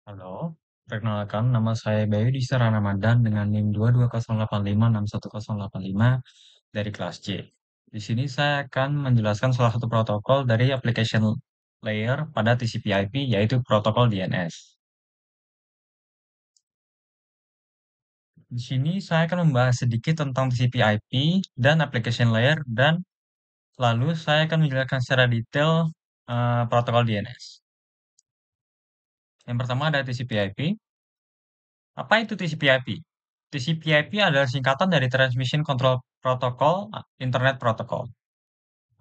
Halo, perkenalkan nama saya Bayu Distara Ramadan dengan NIM 22085610085 dari kelas C. Di sini saya akan menjelaskan salah satu protokol dari application layer pada TCP/IP yaitu protokol DNS. Di sini saya akan membahas sedikit tentang TCP/IP dan application layer dan lalu saya akan menjelaskan secara detail protokol DNS. Yang pertama ada TCP/IP. Apa itu TCP/IP? TCP/IP adalah singkatan dari Transmission Control Protocol, Internet Protocol.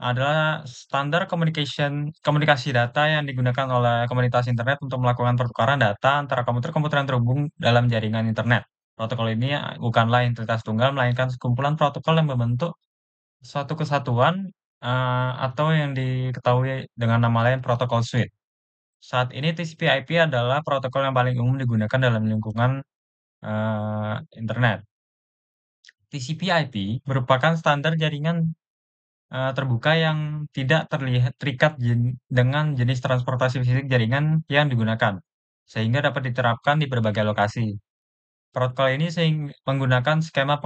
Adalah standar komunikasi data yang digunakan oleh komunitas internet untuk melakukan pertukaran data antara komputer-komputer yang terhubung dalam jaringan internet. Protokol ini bukanlah entitas tunggal, melainkan sekumpulan protokol yang membentuk suatu kesatuan atau yang diketahui dengan nama lain protokol suite. Saat ini TCP/IP adalah protokol yang paling umum digunakan dalam lingkungan internet. TCP/IP merupakan standar jaringan terbuka yang tidak terikat dengan jenis transportasi fisik jaringan yang digunakan, sehingga dapat diterapkan di berbagai lokasi. Protokol ini menggunakan skema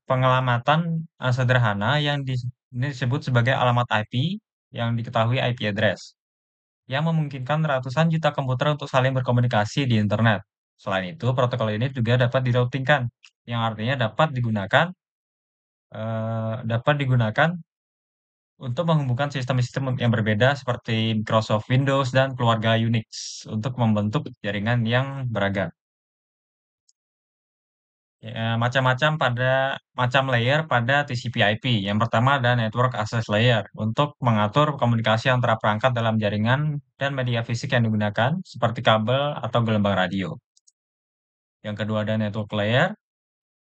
pengelamatan sederhana yang ini disebut sebagai alamat IP yang diketahui IP address, yang memungkinkan ratusan juta komputer untuk saling berkomunikasi di internet. Selain itu, protokol ini juga dapat diroutingkan, yang artinya dapat digunakan untuk menghubungkan sistem-sistem yang berbeda seperti Microsoft Windows dan keluarga Unix untuk membentuk jaringan yang beragam. Ya, macam layer pada TCP/IP. Yang pertama ada Network Access Layer untuk mengatur komunikasi antara perangkat dalam jaringan dan media fisik yang digunakan seperti kabel atau gelombang radio. Yang kedua ada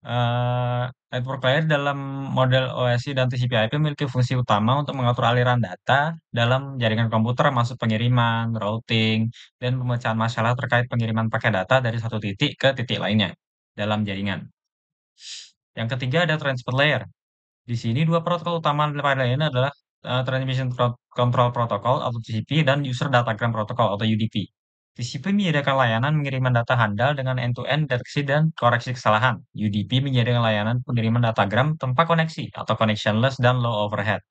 Eee, Network layer dalam model OSI dan TCP/IP memiliki fungsi utama untuk mengatur aliran data dalam jaringan komputer, masuk pengiriman, routing, dan pemecahan masalah terkait pengiriman paket data dari satu titik ke titik lainnya dalam jaringan. Yang ketiga ada Transport Layer. Di sini dua protokol utama pada ini adalah Transmission Control Protocol atau TCP dan User Datagram Protocol atau UDP. TCP menyediakan layanan pengiriman data handal dengan end-to-end deteksi dan koreksi kesalahan. UDP menyediakan layanan pengiriman datagram tanpa koneksi atau connectionless dan low overhead.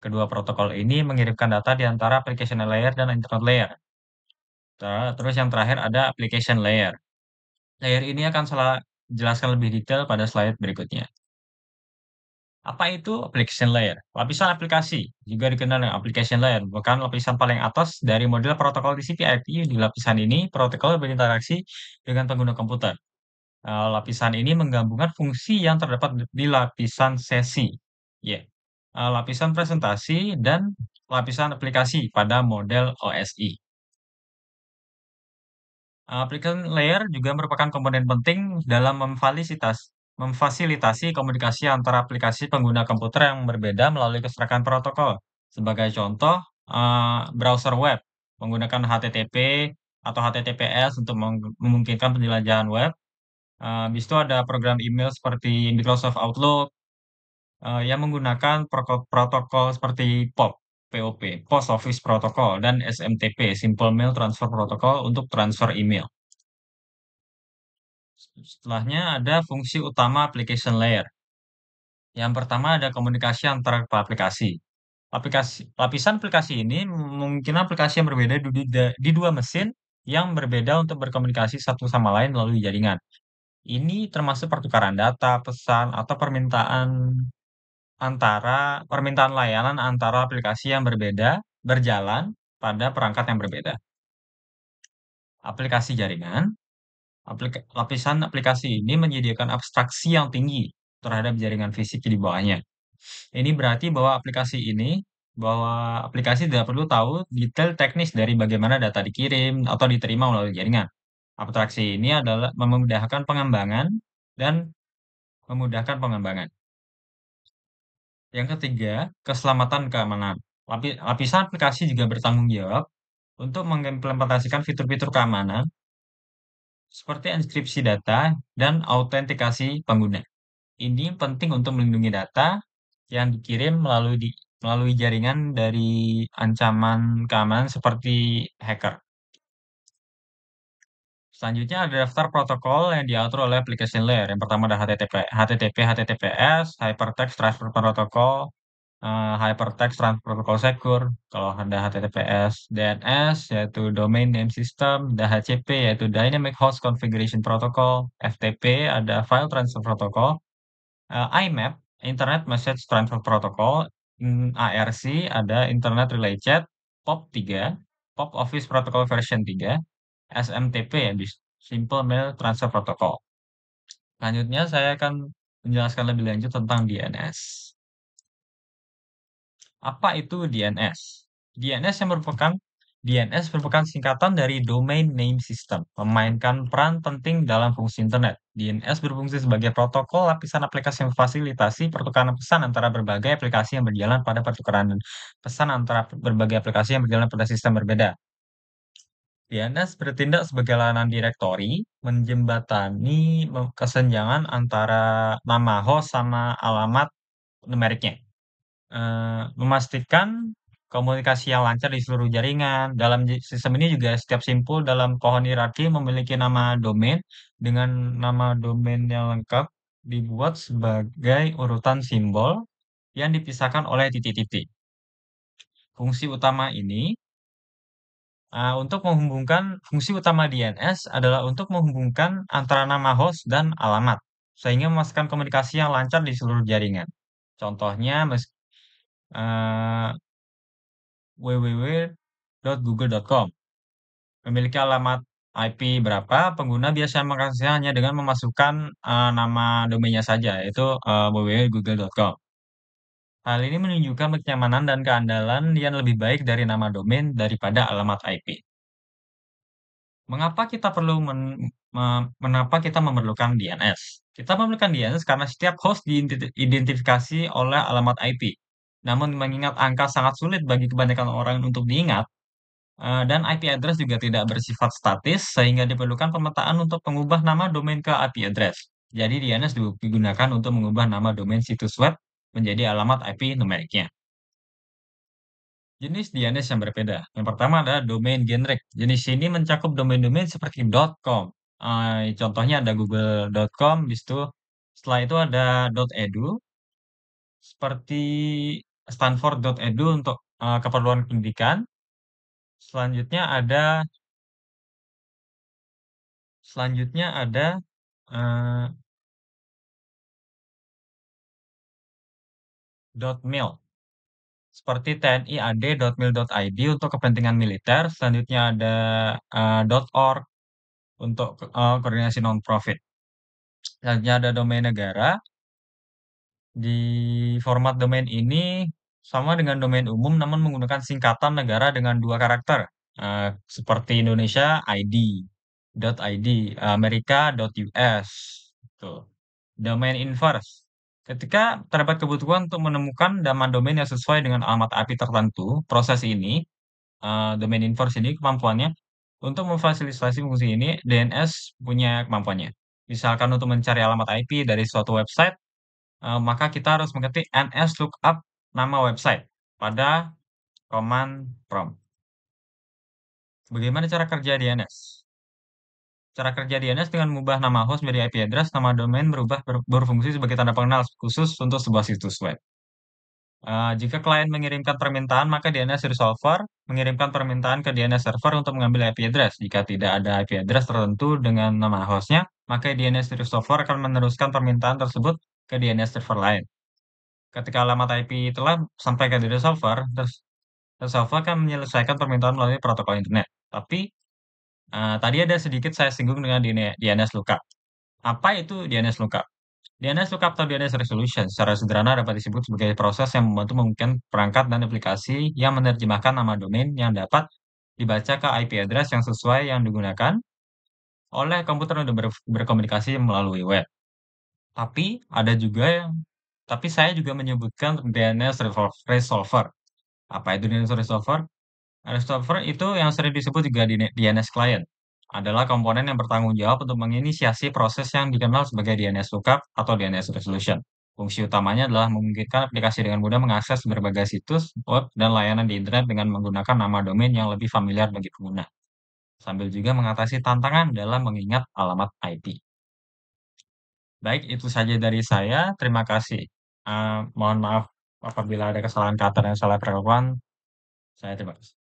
Kedua protokol ini mengirimkan data di antara application layer dan internet layer. Terus yang terakhir ada application layer. Layer ini akan saya jelaskan lebih detail pada slide berikutnya. Apa itu application layer? Lapisan aplikasi, juga dikenal dengan application layer, bukan lapisan paling atas dari model protokol TCP/IP. Di lapisan ini, protokol berinteraksi dengan pengguna komputer. Lapisan ini menggabungkan fungsi yang terdapat di lapisan sesi, ya, lapisan presentasi, dan lapisan aplikasi pada model OSI. Application layer juga merupakan komponen penting dalam memfasilitasi komunikasi antara aplikasi pengguna komputer yang berbeda melalui keserakahan protokol. Sebagai contoh, browser web menggunakan HTTP atau HTTPS untuk memungkinkan penjelajahan web. Habis itu ada program email seperti Microsoft Outlook yang menggunakan protokol seperti POP, Post Office Protocol, dan SMTP, Simple Mail Transfer Protocol untuk transfer email. Setelahnya ada fungsi utama application layer. Yang pertama ada komunikasi antara aplikasi. Lapisan aplikasi ini memungkinkan aplikasi yang berbeda di dua mesin yang berbeda untuk berkomunikasi satu sama lain melalui jaringan. Ini termasuk pertukaran data, pesan, atau permintaan layanan antara aplikasi yang berbeda berjalan pada perangkat yang berbeda. Aplikasi jaringan. Lapisan aplikasi ini menyediakan abstraksi yang tinggi terhadap jaringan fisik di bawahnya. Ini berarti bahwa aplikasi tidak perlu tahu detail teknis dari bagaimana data dikirim atau diterima melalui jaringan. Abstraksi ini adalah dan memudahkan pengembangan. Yang ketiga, keselamatan keamanan. Lapisan aplikasi juga bertanggung jawab untuk mengimplementasikan fitur-fitur keamanan seperti enkripsi data dan autentikasi pengguna. Ini penting untuk melindungi data yang dikirim melalui jaringan dari ancaman keamanan seperti hacker. Selanjutnya ada daftar protokol yang diatur oleh application layer. Yang pertama ada HTTPS, Hypertext Transfer Protocol, Hypertext Transfer Protocol Secure, kalau ada HTTPS, DNS yaitu Domain Name System, DHCP yaitu Dynamic Host Configuration Protocol, FTP ada File Transfer Protocol, IMAP Internet Message Transfer Protocol, ARC ada Internet Relay Chat, POP3, POP Office Protocol version 3, SMTP ya, Simple Mail Transfer Protocol. Selanjutnya saya akan menjelaskan lebih lanjut tentang DNS. Apa itu DNS? DNS merupakan singkatan dari Domain Name System, memainkan peran penting dalam fungsi internet. DNS berfungsi sebagai protokol lapisan aplikasi yang memfasilitasi pertukaran pesan antara berbagai aplikasi yang berjalan pada pertukaran pesan antara berbagai aplikasi yang berjalan pada sistem berbeda. DNS bertindak sebagai layanan direktori, menjembatani kesenjangan antara nama host sama alamat numeriknya. Memastikan komunikasi yang lancar di seluruh jaringan. Dalam sistem ini juga setiap simpul dalam pohon hierarki memiliki nama domain dengan nama domain yang lengkap dibuat sebagai urutan simbol yang dipisahkan oleh titik-titik. Fungsi utama ini untuk menghubungkan fungsi utama DNS adalah untuk menghubungkan antara nama host dan alamat, sehingga memastikan komunikasi yang lancar di seluruh jaringan. Contohnya, www.google.com memiliki alamat IP berapa, pengguna biasa mengakses hanya dengan memasukkan nama domainnya saja, yaitu www.google.com. Hal ini menunjukkan kenyamanan dan keandalan yang lebih baik dari nama domain daripada alamat IP. Mengapa kita memerlukan DNS? Kita memerlukan DNS karena setiap host diidentifikasi oleh alamat IP. Namun mengingat angka sangat sulit bagi kebanyakan orang untuk diingat, dan IP address juga tidak bersifat statis, sehingga diperlukan pemetaan untuk mengubah nama domain ke IP address. Jadi DNS digunakan untuk mengubah nama domain situs web menjadi alamat IP numeriknya. Jenis DNS yang berbeda. Yang pertama adalah domain generic. Jenis ini mencakup domain-domain seperti .com. Contohnya ada google.com, setelah itu ada .edu, seperti stanford.edu untuk keperluan pendidikan. Selanjutnya ada eh, .mil, seperti tniad.mil.id untuk kepentingan militer. Selanjutnya ada .org untuk koordinasi non-profit. Selanjutnya ada domain negara. Di format domain ini sama dengan domain umum namun menggunakan singkatan negara dengan 2 karakter. Seperti Indonesia .id, Amerika.us. Tuh. Domain inverse. Ketika terdapat kebutuhan untuk menemukan nama domain yang sesuai dengan alamat IP tertentu, proses ini, domain inverse ini kemampuannya untuk memfasilitasi fungsi ini, DNS punya kemampuannya. Misalkan untuk mencari alamat IP dari suatu website, maka kita harus mengetik ns lookup nama website pada command prompt. Bagaimana cara kerja DNS? Cara kerja DNS dengan mengubah nama host menjadi IP address, nama domain berfungsi sebagai tanda pengenal khusus untuk sebuah situs web. Jika klien mengirimkan permintaan, maka DNS resolver mengirimkan permintaan ke DNS server untuk mengambil IP address. Jika tidak ada IP address tertentu dengan nama hostnya, maka DNS resolver akan meneruskan permintaan tersebut ke DNS server lain. Ketika alamat IP telah sampai ke resolver, resolver akan menyelesaikan permintaan melalui protokol internet. Tapi tadi ada sedikit saya singgung dengan DNS lookup. Apa itu DNS lookup? DNS lookup atau DNS resolution secara sederhana dapat disebut sebagai proses yang membantu memungkinkan perangkat dan aplikasi yang menerjemahkan nama domain yang dapat dibaca ke IP address yang sesuai yang digunakan oleh komputer untuk berkomunikasi melalui web. Tapi ada juga tapi saya juga menyebutkan DNS resolver. Apa itu DNS resolver? Resolver itu yang sering disebut juga DNS client. Adalah komponen yang bertanggung jawab untuk menginisiasi proses yang dikenal sebagai DNS lookup atau DNS resolution. Fungsi utamanya adalah memungkinkan aplikasi dengan mudah mengakses berbagai situs web dan layanan di internet dengan menggunakan nama domain yang lebih familiar bagi pengguna. sambil juga mengatasi tantangan dalam mengingat alamat IP. Baik, itu saja dari saya. Terima kasih. Mohon maaf apabila ada kesalahan kata dan salah penerapan. Saya terima kasih.